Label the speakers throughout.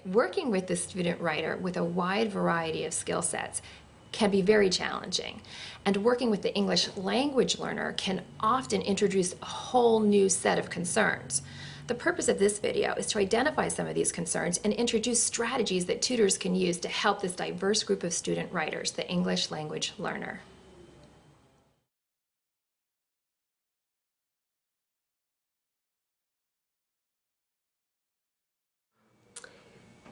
Speaker 1: working with the student writer with a wide variety of skill sets can be very challenging. And working with the English language learner can often introduce a whole new set of concerns. The purpose of this video is to identify some of these concerns and introduce strategies that tutors can use to help this diverse group of student writers, the English language learner.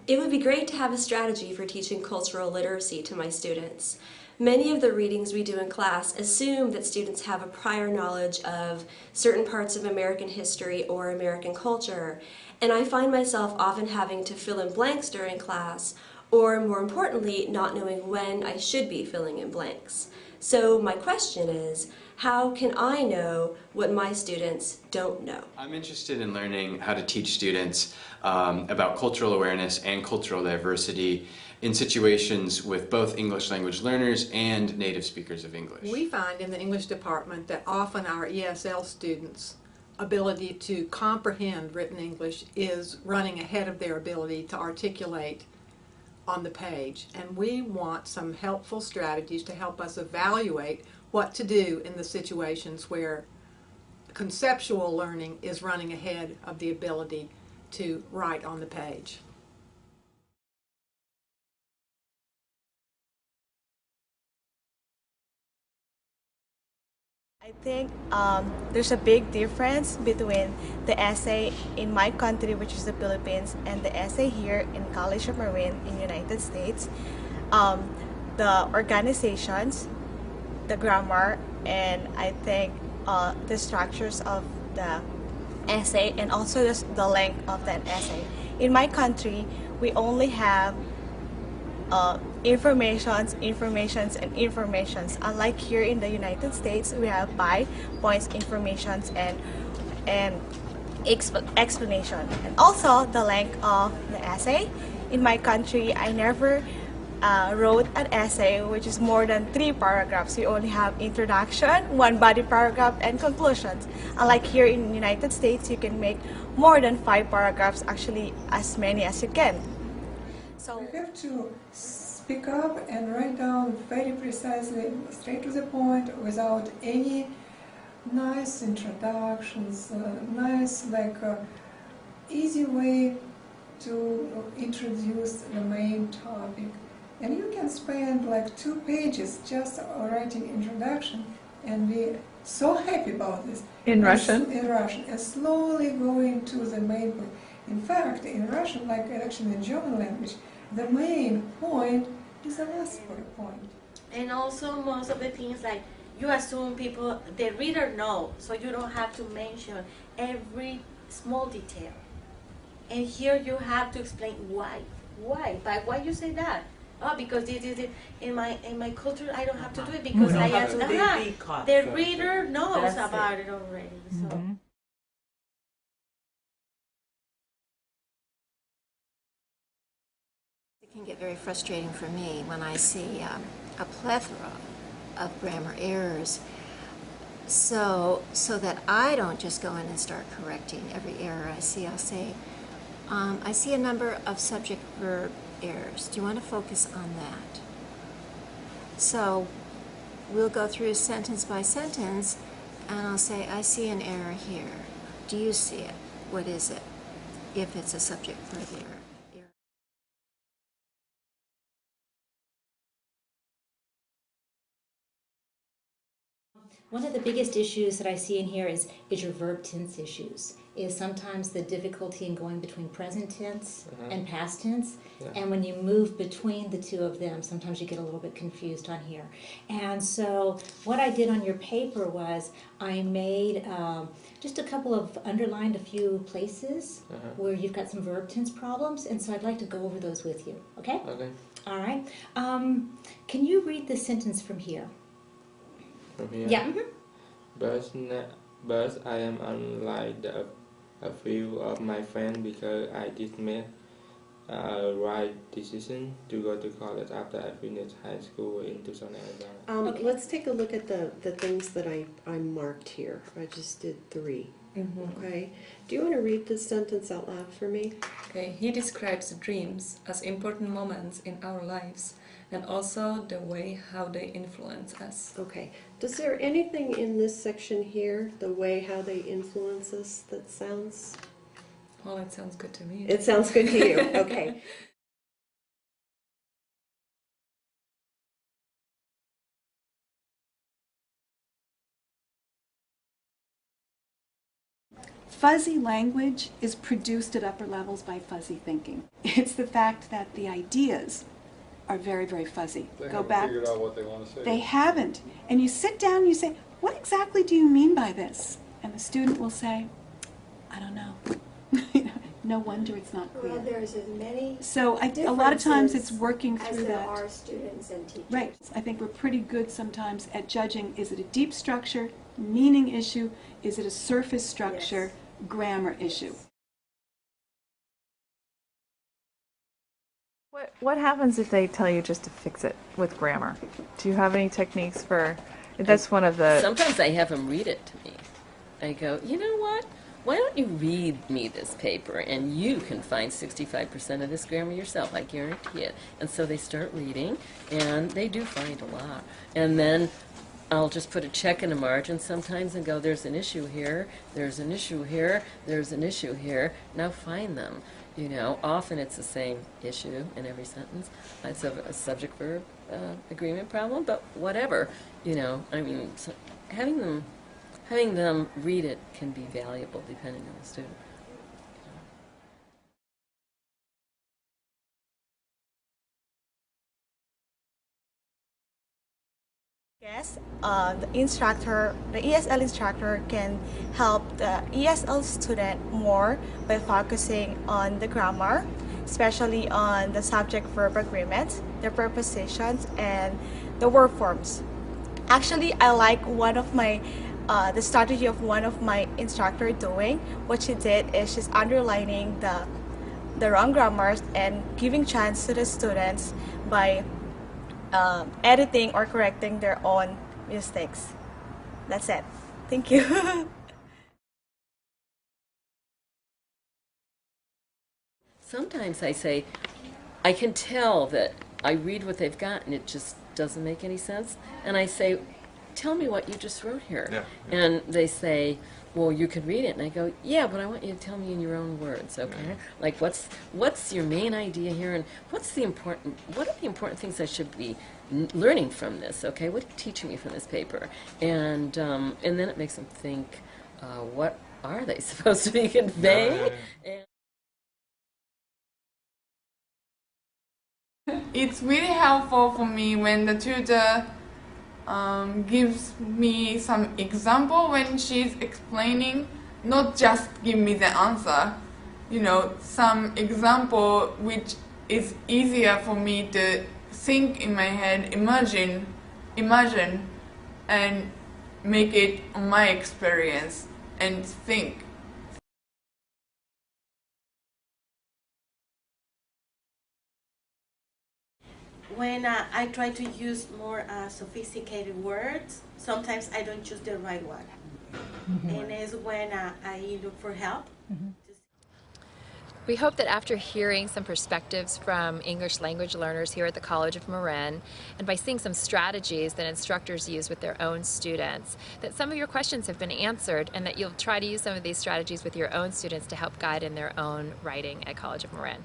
Speaker 2: It would be great to have a strategy for teaching cultural literacy to my students. Many of the readings we do in class assume that students have a prior knowledge of certain parts of American history or American culture, and I find myself often having to fill in blanks during class, or more importantly, not knowing when I should be filling in blanks. So my question is, how can I know what my students don't know?
Speaker 3: I'm interested in learning how to teach students about cultural awareness and cultural diversity in situations with both English language learners and native speakers of English.
Speaker 4: We find in the English department that often our ESL students' ability to comprehend written English is running ahead of their ability to articulate on the page. And we want some helpful strategies to help us evaluate what to do in the situations where conceptual learning is running ahead of the ability to write on the page.
Speaker 5: I think there's a big difference between the essay in my country, which is the Philippines, and the essay here in College of Marin in the United States. The organizations, the grammar, and I think the structures of the essay, and also the length of that essay. In my country, we only have informations. Unlike here in the United States, we have 5 points, informations, and explanation. And also the length of the essay. In my country, I never wrote an essay which is more than 3 paragraphs. We only have introduction, 1 body paragraph, and conclusions. Unlike here in the United States, you can make more than 5 paragraphs, actually as many as you can.
Speaker 6: So we have to speak up and write down very precisely, straight to the point, without any nice introductions, nice, easy way to introduce the main topic. And you can spend 2 pages just writing introduction and be so happy about this.
Speaker 4: In Russian?
Speaker 6: In Russian, and slowly going to the main point. In fact, in Russian, like actually in German language, the main point is the last point.
Speaker 7: And also most of the things you assume the reader knows, so you don't have to mention every small detail. And here you have to explain why. Why? But why you say that? Oh, because this is it. In my culture, I don't have to do it because the reader knows about it already. So.
Speaker 8: It can get very frustrating for me when I see a plethora of grammar errors. So that I don't just go in and start correcting every error I see, I'll say, I see a number of subject-verb errors. Do you want to focus on that? So we'll go through sentence by sentence, and I'll say, I see an error here. Do you see it? What is it? If it's a subject-verb error.
Speaker 9: One of the biggest issues that I see in here is your verb tense issues. Is sometimes the difficulty in going between present tense and past tense. Yeah. And when you move between the 2 of them, sometimes you get a little bit confused on here. And so what I did on your paper was I made just a couple of, underlined a few places where you've got some verb tense problems. And so I'd like to go over those with you. Okay? Okay. All right. Can you read the sentence from here?
Speaker 10: From here?
Speaker 9: Yeah.
Speaker 10: But I am unlike a few of my friends because I did make a right decision to go to college after I finished high school in 2011.
Speaker 11: Let's take a look at the things that I marked here. I just did 3. Okay. Do you want to read this sentence out loud for me?
Speaker 12: Okay. He describes dreams as important moments in our lives and also the way how they influence us.
Speaker 11: Okay. Does there anything in this section here, the way how they influence us, that sounds?
Speaker 12: Well, it sounds good to me.
Speaker 11: It sounds good to you. Okay.
Speaker 13: Fuzzy language is produced at upper levels by fuzzy thinking. It's the fact that the ideas are very, very fuzzy.
Speaker 14: They
Speaker 13: Go
Speaker 14: haven't
Speaker 13: back.
Speaker 14: figured out what they want to say.
Speaker 13: They haven't. And you sit down and you say, what exactly do you mean by this? And the student will say, I don't know. No wonder it's not clear.
Speaker 8: Well, there's as many
Speaker 13: So a lot of times it's
Speaker 8: differences
Speaker 13: working
Speaker 8: as
Speaker 13: through
Speaker 8: there
Speaker 13: that.
Speaker 8: are students and teachers.
Speaker 13: Right. I think we're pretty good sometimes at judging, is it a deep structure, meaning issue? Is it a surface structure, grammar issue?
Speaker 15: What happens if they tell you just to fix it with grammar? Do you have any techniques for, that's one of the...
Speaker 16: Sometimes I have them read it to me. I go, you know what? Why don't you read me this paper and you can find 65% of this grammar yourself, I guarantee it. And so they start reading and they do find a lot. And then I'll just put a check in a margin sometimes and go, there's an issue here, there's an issue here, there's an issue here, now find them. You know, often it's the same issue in every sentence. It's a subject-verb agreement problem, but whatever, you know, I mean, so having them read it can be valuable depending on the student.
Speaker 5: Yes, the ESL instructor can help the ESL student more by focusing on the grammar, especially on the subject-verb agreements, the prepositions, and the verb forms. Actually, I like the strategy of one of my instructor doing. What she did is she's underlining the wrong grammars and giving chance to the students by editing or correcting their own mistakes. That's it. Thank you.
Speaker 16: Sometimes I say, I can tell that I read what they've got and it just doesn't make any sense. And I say, tell me what you just wrote here.
Speaker 14: Yeah.
Speaker 16: And they say, well, you could read it. And I go, yeah, but I want you to tell me in your own words, okay? Like, what's your main idea here, and what are the important things I should be learning from this, okay? What are you teaching me from this paper? And then it makes them think, what are they supposed to be conveying?
Speaker 17: It's really helpful for me when the tutor gives me some example when she's explaining, not just give me the answer, you know, some example which is easier for me to think in my head, imagine, and make it on my experience and think.
Speaker 7: When I try to use more sophisticated words, sometimes I don't choose the right one. And it's when I look for help.
Speaker 1: We hope that after hearing some perspectives from English language learners here at the College of Marin, and by seeing some strategies that instructors use with their own students, that some of your questions have been answered and that you'll try to use some of these strategies with your own students to help guide in their own writing at College of Marin.